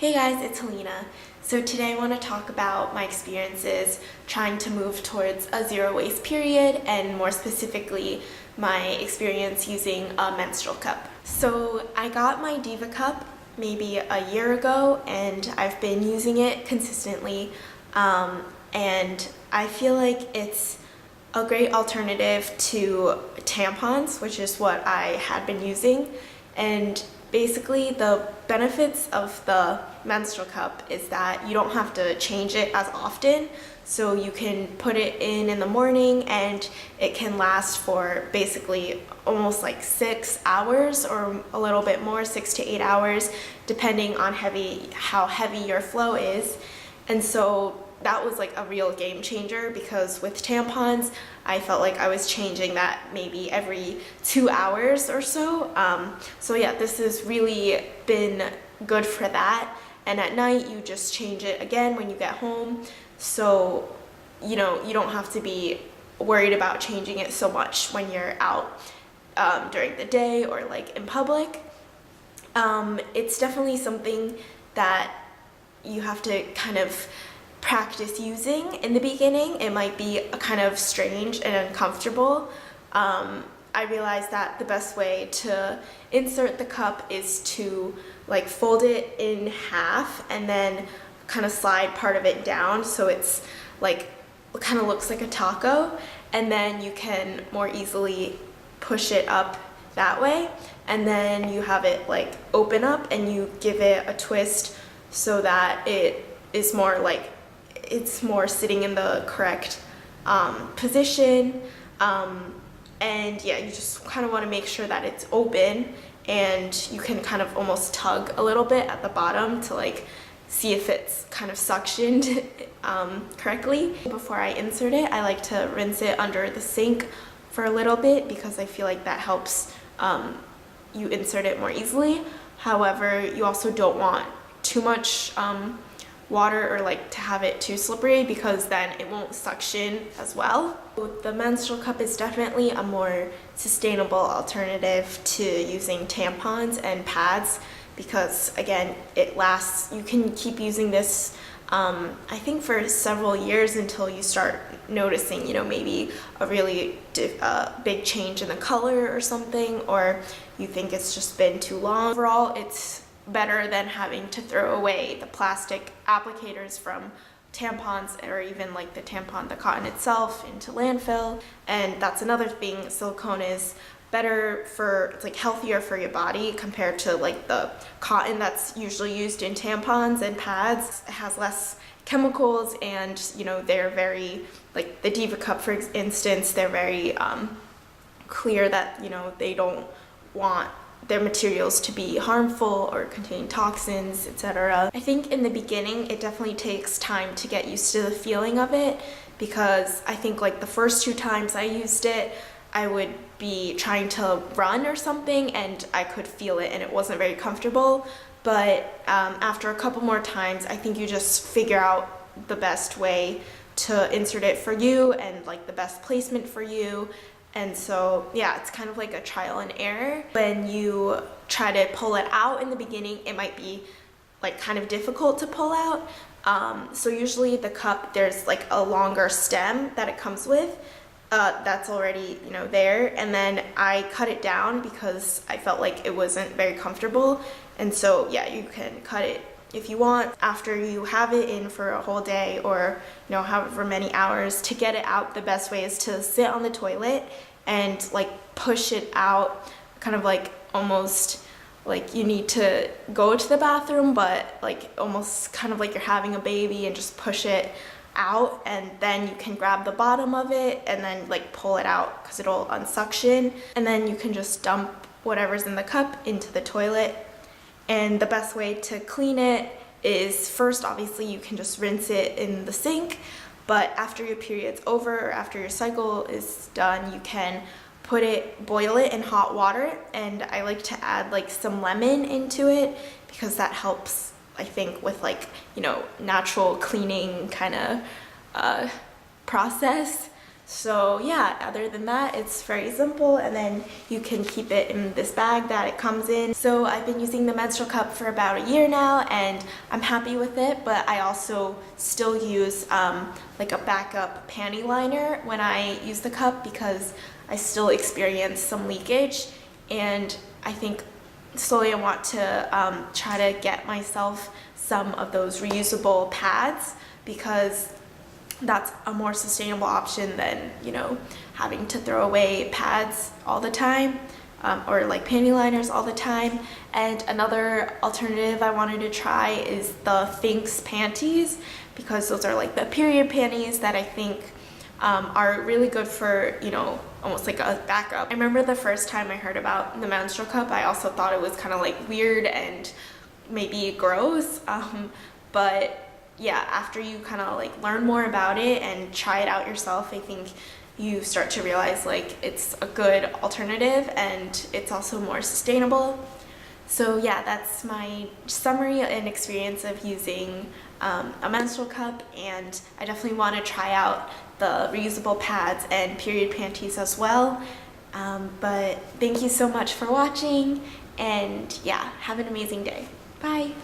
Hey guys, it's Helena. So today I want to talk about my experiences trying to move towards a zero waste period, and more specifically my experience using a menstrual cup. So I got my Diva cup maybe a year ago and I've been using it consistently, and I feel like it's a great alternative to tampons, which is what I had been using. And basically the benefits of the menstrual cup is that you don't have to change it as often, so you can put it in the morning and it can last for basically almost like 6 hours or a little bit more, 6 to 8 hours, depending on how heavy your flow is. And so that was like a real game changer, because with tampons I felt like I was changing that maybe every 2 hours or so. So yeah, this has really been good for that. And at night you just change it again when you get home, so you don't have to be worried about changing it so much when you're out during the day or like in public. It's definitely something that you have to kind of practice using in the beginning. It might be kind of strange and uncomfortable. I realized that the best way to insert the cup is to like fold it in half and then kind of slide part of it down so it's like kind of looks like a taco, and then you can more easily push it up that way, and then you have it like open up and you give it a twist so that it is more like it's more sitting in the correct position. And yeah, you just kind of want to make sure that it's open, and you can kind of almost tug a little bit at the bottom to like see if it's kind of suctioned correctly. Before I insert it, I like to rinse it under the sink for a little bit, because I feel like that helps you insert it more easily. However, you also don't want too much water or like to have it too slippery, because then it won't suction as well. The menstrual cup is definitely a more sustainable alternative to using tampons and pads, because again, it lasts. You can keep using this I think for several years until you start noticing maybe a really big change in the color or something, or you think it's just been too long. Overall, it's better than having to throw away the plastic applicators from tampons, or even like the cotton itself, into landfill. And that's another thing, silicone is better for, it's like healthier for your body compared to like the cotton that's usually used in tampons and pads. It has less chemicals, and they're very, like the Diva cup for instance, they're very clear that they don't want their materials to be harmful or contain toxins, etc. I think in the beginning it definitely takes time to get used to the feeling of it, because I think like the first 2 times I used it, I would be trying to run or something and I could feel it and it wasn't very comfortable. But after a couple more times, I think you just figure out the best way to insert it for you and like the best placement for you. And so yeah, it's kind of like a trial and error. When you try to pull it out in the beginning, it might be like kind of difficult to pull out. So usually the cup, there's like a longer stem that it comes with that's already there, and then I cut it down because I felt like it wasn't very comfortable. And so yeah, you can cut it if you want after you have it in for a whole day, or however many hours. To get it out, the best way is to sit on the toilet and like push it out, kind of like almost like you need to go to the bathroom, but like almost kind of like you're having a baby, and just push it out, and then you can grab the bottom of it and then like pull it out because it'll unsuction, and then you can just dump whatever's in the cup into the toilet. And the best way to clean it is, first obviously you can just rinse it in the sink, but after your period's over or after your cycle is done, you can boil it in hot water, and I like to add like some lemon into it because that helps, I think, with like natural cleaning kind of process. So yeah, other than that, it's very simple, and then you can keep it in this bag that it comes in. So I've been using the menstrual cup for about a year now, and I'm happy with it, but I also still use like a backup panty liner when I use the cup because I still experience some leakage, and I think slowly I want to try to get myself some of those reusable pads because that's a more sustainable option than, you know, having to throw away pads all the time or like panty liners all the time. And another alternative I wanted to try is the Thinx panties, because those are like the period panties that I think are really good for, you know, almost like a backup. I remember the first time I heard about the menstrual cup, I also thought it was kind of like weird and maybe gross, but yeah, after you kind of like learn more about it and try it out yourself, I think you start to realize like it's a good alternative and it's also more sustainable. So yeah, that's my summary and experience of using a menstrual cup, and I definitely want to try out the reusable pads and period panties as well. But thank you so much for watching, and yeah, have an amazing day. Bye!